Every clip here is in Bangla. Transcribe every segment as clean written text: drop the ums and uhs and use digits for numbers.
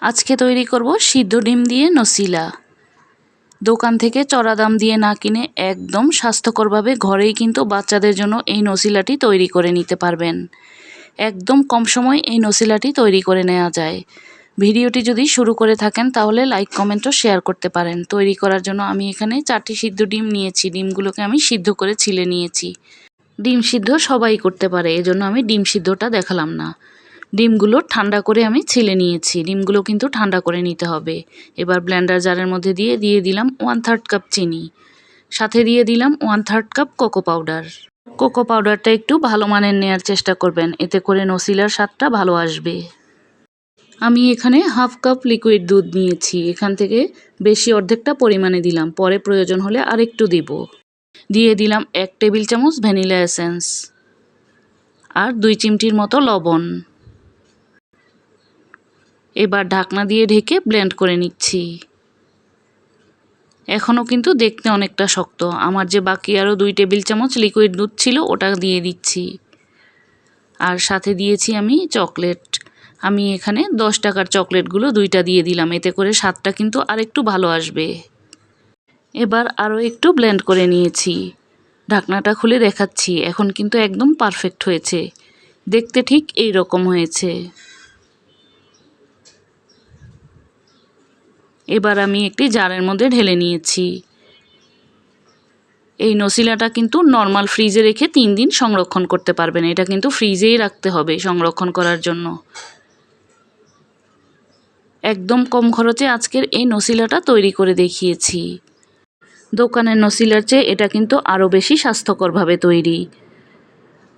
আজকে তৈরি করব সিদ্ধ ডিম দিয়ে নসিলা। দোকান থেকে চড়া দাম দিয়ে না কিনে একদম স্বাস্থ্যকরভাবে ঘরেই কিন্তু বাচ্চাদের জন্য এই নসিলাটি তৈরি করে নিতে পারবেন। একদম কম সময় এই নসিলাটি তৈরি করে নেওয়া যায়। ভিডিওটি যদি শুরু করে থাকেন তাহলে লাইক কমেন্ট ও শেয়ার করতে পারেন। তৈরি করার জন্য আমি এখানে 4টি সিদ্ধ ডিম নিয়েছি। ডিমগুলোকে আমি সিদ্ধ করে ছিলে নিয়েছি। ডিম সিদ্ধ সবাই করতে পারে, এজন্য আমি ডিম সিদ্ধটা দেখালাম না। ডিমগুলো ঠান্ডা করে আমি ছিলে নিয়েছি। ডিমগুলো কিন্তু ঠান্ডা করে নিতে হবে। এবার ব্লেন্ডার জারের মধ্যে দিয়ে দিলাম 1/3 কাপ চিনি, সাথে দিয়ে দিলাম 1/3 কাপ কোকো পাউডার। কোকো পাউডারটা একটু ভালো মানের নেওয়ার চেষ্টা করবেন, এতে করে নসিলার স্বাদটা ভালো আসবে। আমি এখানে 1/2 কাপ লিকুইড দুধ নিয়েছি, এখান থেকে বেশি অর্ধেকটা পরিমাণে দিলাম, পরে প্রয়োজন হলে আরেকটু দিব। দিয়ে দিলাম 1 টেবিল চামচ ভ্যানিলা এসেন্স আর 2 চিমটির মতো লবণ। এবার ঢাকনা দিয়ে ঢেকে ব্লেন্ড করে নিচ্ছি। এখনও কিন্তু দেখতে অনেকটা শক্ত। আমার যে বাকি আরও 2 টেবিল চামচ লিকুইড দুধ ছিল ওটা দিয়ে দিচ্ছি। আর সাথে দিয়েছি আমি চকলেট। আমি এখানে 10 টাকার চকলেটগুলো 2টা দিয়ে দিলাম, এতে করে স্বাদটা কিন্তু আরেকটু ভালো আসবে। এবার আরও একটু ব্লেন্ড করে নিয়েছি। ঢাকনাটা খুলে দেখাচ্ছি, এখন কিন্তু একদম পারফেক্ট হয়েছে। দেখতে ঠিক এই রকম হয়েছে। এবার আমি একটি জারের মধ্যে ঢেলে নিয়েছি। এই নসিলাটা কিন্তু নর্মাল ফ্রিজে রেখে 3 দিন সংরক্ষণ করতে পারবেন। এটা কিন্তু ফ্রিজেই রাখতে হবে সংরক্ষণ করার জন্য। একদম কম খরচে আজকের এই নসিলাটা তৈরি করে দেখিয়েছি। দোকানের নসিলার চেয়ে এটা কিন্তু আরও বেশি স্বাস্থ্যকরভাবে তৈরি।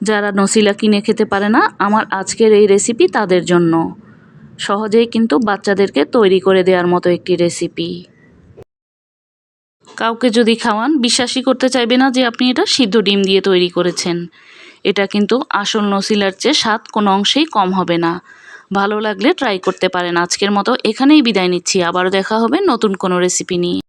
যারা নসিলা কিনে খেতে পারে না, আমার আজকের এই রেসিপি তাদের জন্য। সহজেই কিন্তু বাচ্চাদেরকে তৈরি করে দেওয়ার মতো একটি রেসিপি। কাউকে যদি খাওয়ান বিশ্বাসই করতে চাইবে না যে আপনি এটা সিদ্ধ ডিম দিয়ে তৈরি করেছেন। এটা কিন্তু আসল নসিলার চেয়ে স্বাদ কোনো অংশেই কম হবে না। ভালো লাগলে ট্রাই করতে পারেন। আজকের মতো এখানেই বিদায় নিচ্ছি। আবারও দেখা হবে নতুন কোনো রেসিপি নিয়ে।